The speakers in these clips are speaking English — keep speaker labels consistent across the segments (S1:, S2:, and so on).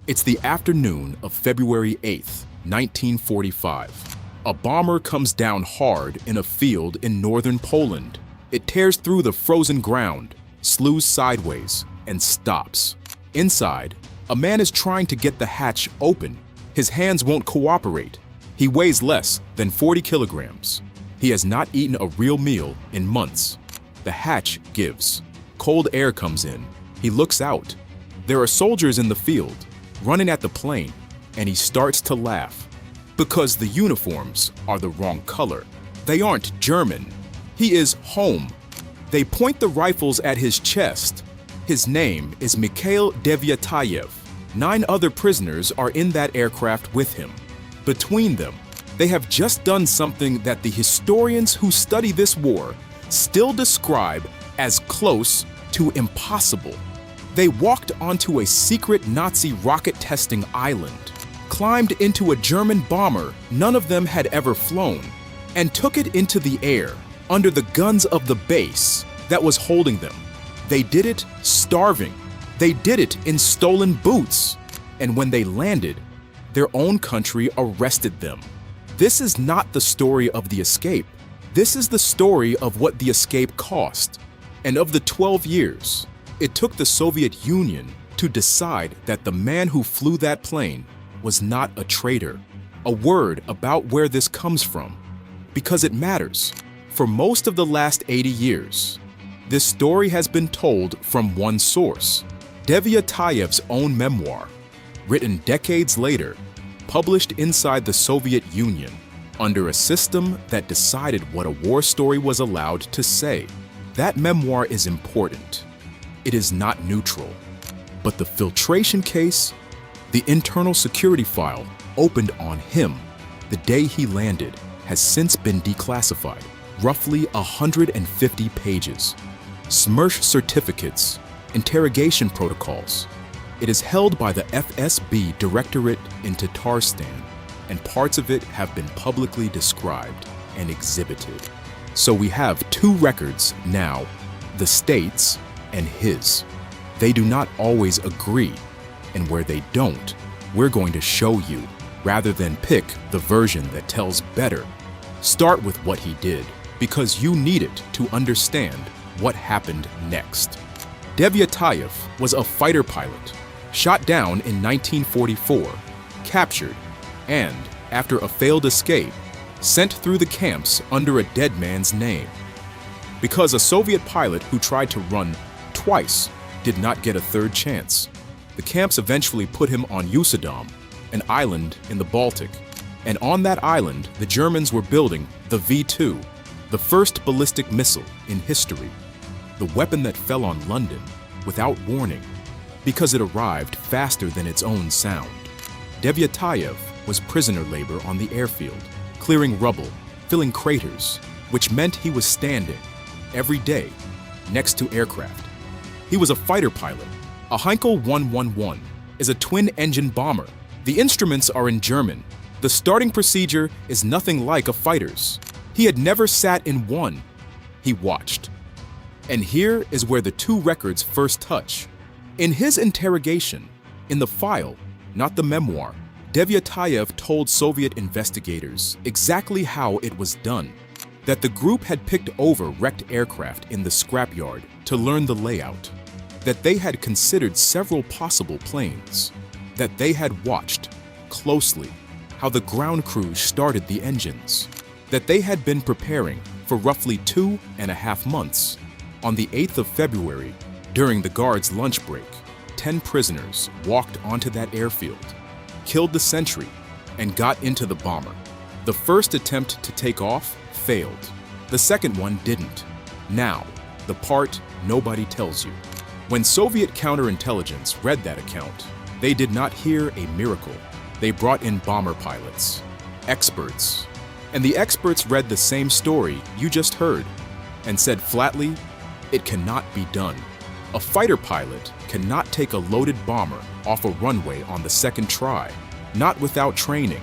S1: It's the afternoon of February 8th, 1945. A bomber comes down hard in a field in northern Poland. It tears through the frozen ground, slews sideways, and stops. Inside, a man is trying to get the hatch open. His hands won't cooperate. He weighs less than 40 kilograms. He has not eaten a real meal in months. The hatch gives. Cold air comes in. He looks out. There are soldiers in the field, running at the plane, and he starts to laugh. Because the uniforms are the wrong color. They aren't German. He is home. They point the rifles at his chest. His name is Mikhail Devyatayev. 9 other prisoners are in that aircraft with him. Between them, they have just done something that the historians who study this war still describe as close to impossible. They walked onto a secret Nazi rocket testing island, climbed into a German bomber none of them had ever flown, and took it into the air under the guns of the base that was holding them. They did it starving. They did it in stolen boots. And when they landed, their own country arrested them. This is not the story of the escape. This is the story of what the escape cost. And of the 12 years, it took the Soviet Union to decide that the man who flew that plane was not a traitor. A word about where this comes from, because it matters. For most of the last 80 years, this story has been told from one source, Devyatayev's own memoir, written decades later, published inside the Soviet Union, under a system that decided what a war story was allowed to say. That memoir is important. It is not neutral. But the filtration case, the internal security file opened on him the day he landed, has since been declassified. Roughly 150 pages. SMERSH certificates, interrogation protocols. It is held by the FSB Directorate in Tatarstan, and parts of it have been publicly described and exhibited. So we have 2 records now, the state's and his. They do not always agree, and where they don't, we're going to show you, rather than pick the version that tells better. Start with what he did, because you need it to understand what happened next. Devyatayev was a fighter pilot, shot down in 1944, captured, and, after a failed escape, sent through the camps under a dead man's name. Because a Soviet pilot who tried to run twice did not get a third chance, the camps eventually put him on Usedom, an island in the Baltic. And on that island, the Germans were building the V-2, the first ballistic missile in history, the weapon that fell on London without warning, because it arrived faster than its own sound. Devyatayev was prisoner labor on the airfield, clearing rubble, filling craters, which meant he was standing every day next to aircraft. He was a fighter pilot. A Heinkel 111 is a twin-engine bomber. The instruments are in German. The starting procedure is nothing like a fighter's. He had never sat in one. He watched. And here is where the 2 records first touch. In his interrogation, in the file, not the memoir, Devyatayev told Soviet investigators exactly how it was done. That the group had picked over wrecked aircraft in the scrapyard to learn the layout. That they had considered several possible planes. That they had watched, closely, how the ground crews started the engines. That they had been preparing for roughly 2.5 months. On the 8th of February, during the guards' lunch break, 10 prisoners walked onto that airfield, killed the sentry, and got into the bomber. The first attempt to take off failed. The second one didn't. Now, the part nobody tells you. When Soviet counterintelligence read that account, they did not hear a miracle. They brought in bomber pilots, experts, and the experts read the same story you just heard and said flatly, it cannot be done. A fighter pilot cannot take a loaded bomber off a runway on the second try, not without training,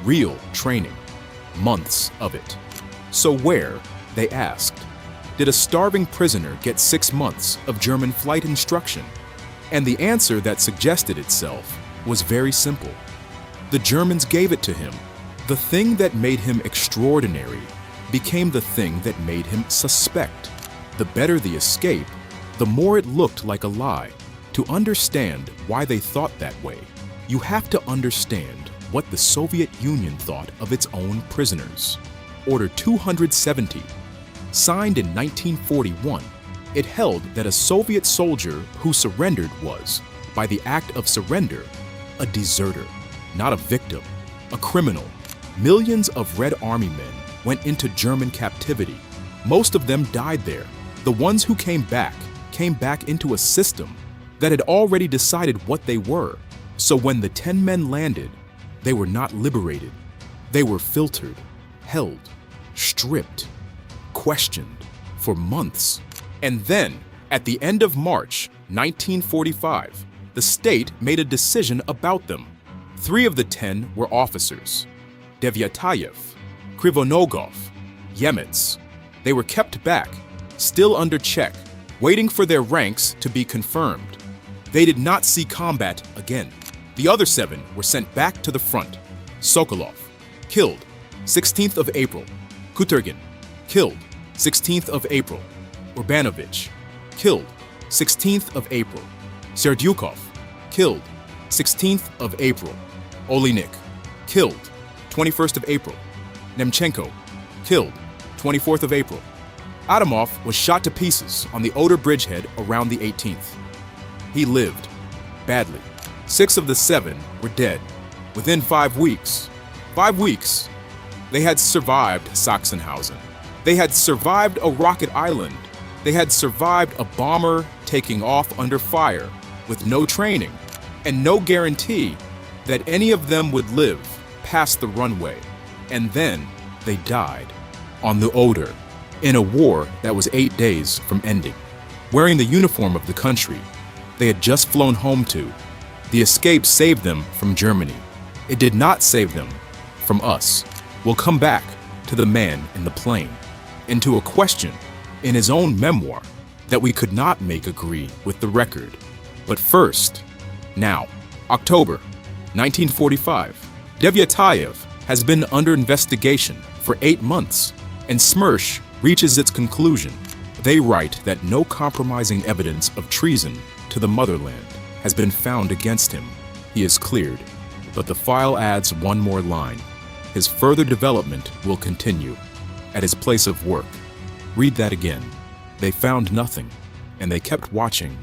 S1: real training, months of it. So where, they asked, did a starving prisoner get 6 months of German flight instruction? And the answer that suggested itself was very simple. The Germans gave it to him. The thing that made him extraordinary became the thing that made him suspect. The better the escape, the more it looked like a lie. To understand why they thought that way, you have to understand what the Soviet Union thought of its own prisoners. Order 270, signed in 1941, it held that a Soviet soldier who surrendered was, by the act of surrender, a deserter, not a victim, a criminal. Millions of Red Army men went into German captivity. Most of them died there. The ones who came back into a system that had already decided what they were. So when the 10 men landed, they were not liberated. They were filtered, held, stripped, questioned for months. And then, at the end of March 1945, the state made a decision about them. 3 of the 10 were officers: Devyatayev, Krivonogov, Yemets. They were kept back, still under check, waiting for their ranks to be confirmed. They did not see combat again. The other 7 were sent back to the front. Sokolov, killed 16th of April. Kuturgin, killed 16th of April. Urbanovich, killed 16th of April. Serdyukov, killed 16th of April. Olinik, killed 21st of April. Nemchenko, killed 24th of April. Adamov was shot to pieces on the Oder bridgehead around the 18th. He lived, badly. 6 of the 7 were dead. Within 5 weeks, 5 weeks, they had survived Sachsenhausen. They had survived a rocket island. They had survived a bomber taking off under fire with no training and no guarantee that any of them would live past the runway. And then they died on the Oder in a war that was 8 days from ending. Wearing the uniform of the country they had just flown home to, the escape saved them from Germany. It did not save them from us. We'll come back to the man in the plane and to a question in his own memoir that we could not make agree with the record. But first, now, October 1945, Devyatayev has been under investigation for 8 months, and Smersh reaches its conclusion. They write that no compromising evidence of treason to the motherland has been found against him. He is cleared, but the file adds one more line. His further development will continue at his place of work. Read that again. They found nothing, and they kept watching.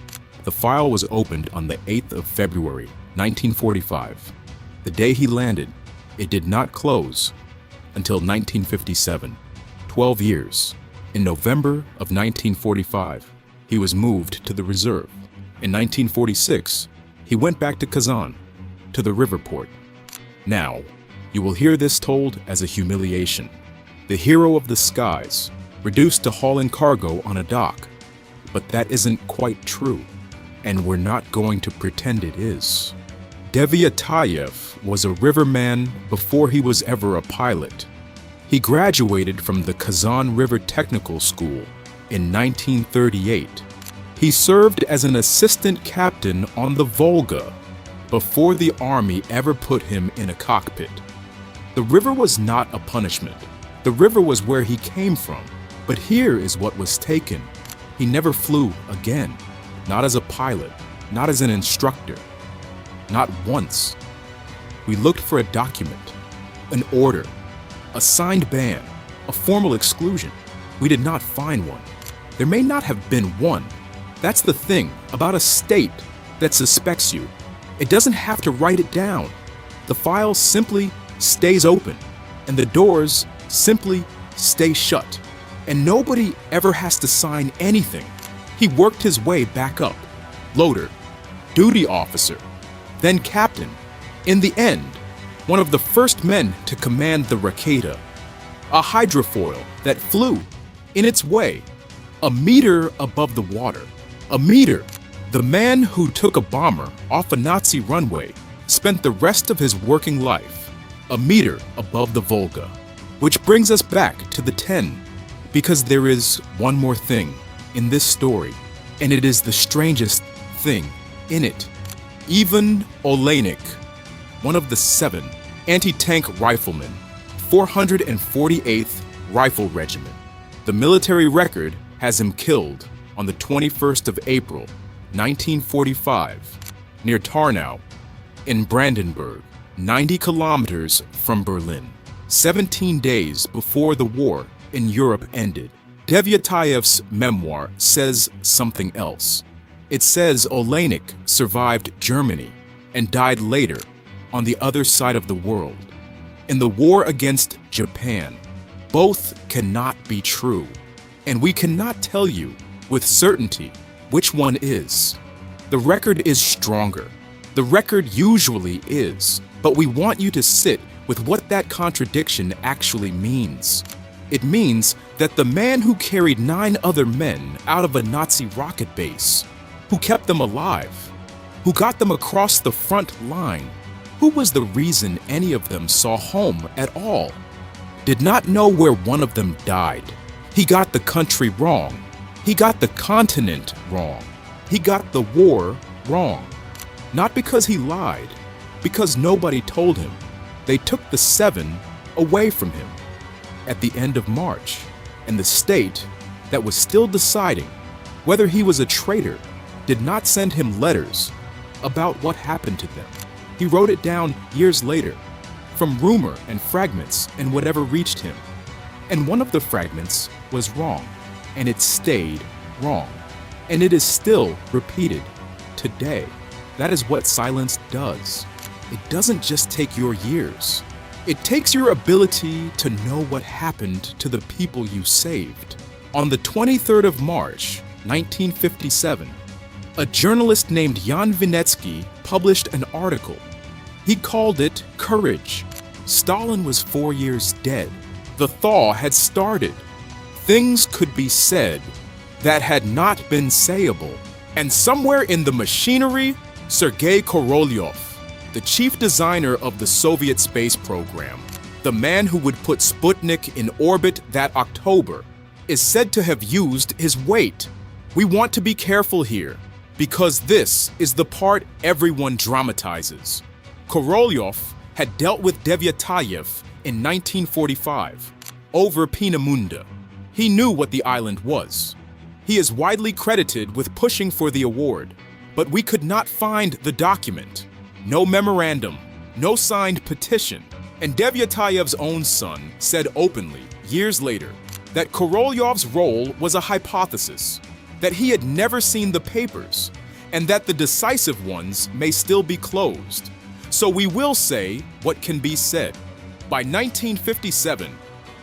S1: The file was opened on the 8th of February, 1945. The day he landed, it did not close until 1957, 12 years. In November of 1945, he was moved to the reserve. In 1946, he went back to Kazan, to the river port. Now, you will hear this told as a humiliation. The hero of the skies, reduced to hauling cargo on a dock. But that isn't quite true, and we're not going to pretend it is. Devyatayev was a riverman before he was ever a pilot. He graduated from the Kazan River Technical School in 1938. He served as an assistant captain on the Volga before the army ever put him in a cockpit. The river was not a punishment. The river was where he came from. But here is what was taken. He never flew again. Not as a pilot, not as an instructor. Not once. We looked for a document, an order, a signed ban, a formal exclusion. We did not find one. There may not have been one. That's the thing about a state that suspects you. It doesn't have to write it down. The file simply stays open, and the doors simply stay shut. And nobody ever has to sign anything. He worked his way back up. Loader, duty officer, then captain. In the end, one of the first men to command the Raketa, a hydrofoil that flew in its way, a meter above the water. A meter. The man who took a bomber off a Nazi runway spent the rest of his working life a meter above the Volga. Which brings us back to the 10, because there is one more thing in this story, and it is the strangest thing in it. Ivan Oleinik, one of the 7 anti-tank riflemen, 448th Rifle Regiment. The military record has him killed on the 21st of April, 1945, near Tarnow, in Brandenburg, 90 kilometers from Berlin, 17 days before the war in Europe ended. Devyatayev's memoir says something else. It says Oleinik survived Germany and died later on the other side of the world, in the war against Japan. Both cannot be true, and we cannot tell you with certainty which one is. The record is stronger. The record usually is, but we want you to sit with what that contradiction actually means. It means that the man who carried 9 other men out of a Nazi rocket base, who kept them alive, who got them across the front line, who was the reason any of them saw home at all, did not know where one of them died. He got the country wrong. He got the continent wrong. He got the war wrong. Not because he lied, because nobody told him. They took the 7 away from him at the end of March, and the state that was still deciding whether he was a traitor did not send him letters about what happened to them. He wrote it down years later, from rumor and fragments and whatever reached him. And one of the fragments was wrong, and it stayed wrong. And it is still repeated today. That is what silence does. It doesn't just take your years. It takes your ability to know what happened to the people you saved. On the 23rd of March, 1957, a journalist named Jan Vinetsky published an article. He called it Courage. Stalin was 4 years dead. The thaw had started. Things could be said that had not been sayable. And somewhere in the machinery, Sergei Korolyov, the chief designer of the Soviet space program, the man who would put Sputnik in orbit that October, is said to have used his weight. We want to be careful here, because this is the part everyone dramatizes. Korolyov had dealt with Devyatayev in 1945 over Peenemünde. He knew what the island was. He is widely credited with pushing for the award, but we could not find the document. No memorandum, no signed petition, and Devyatayev's own son said openly, years later, that Korolyov's role was a hypothesis, that he had never seen the papers, and that the decisive ones may still be closed. So we will say what can be said. By 1957,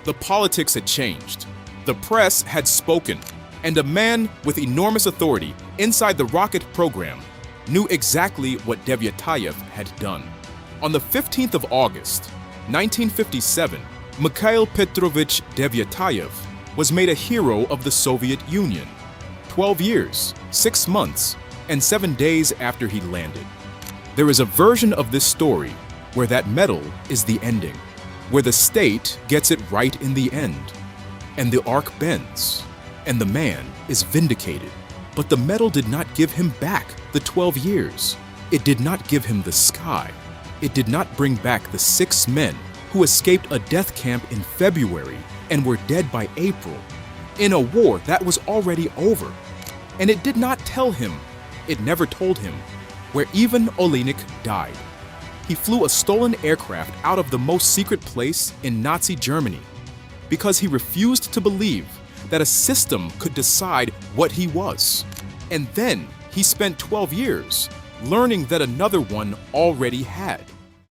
S1: the politics had changed. The press had spoken, and a man with enormous authority inside the rocket program knew exactly what Devyatayev had done. On the 15th of August, 1957, Mikhail Petrovich Devyatayev was made a hero of the Soviet Union, 12 years, 6 months, and 7 days after he landed. There is a version of this story where that medal is the ending, where the state gets it right in the end, and the arc bends, and the man is vindicated. But the medal did not give him back the 12 years. It did not give him the sky. It did not bring back the 6 men who escaped a death camp in February and were dead by April, in a war that was already over. And it did not tell him, it never told him, where Ivan Oleinik died. He flew a stolen aircraft out of the most secret place in Nazi Germany because he refused to believe that a system could decide what he was. And then he spent 12 years learning that another one already had.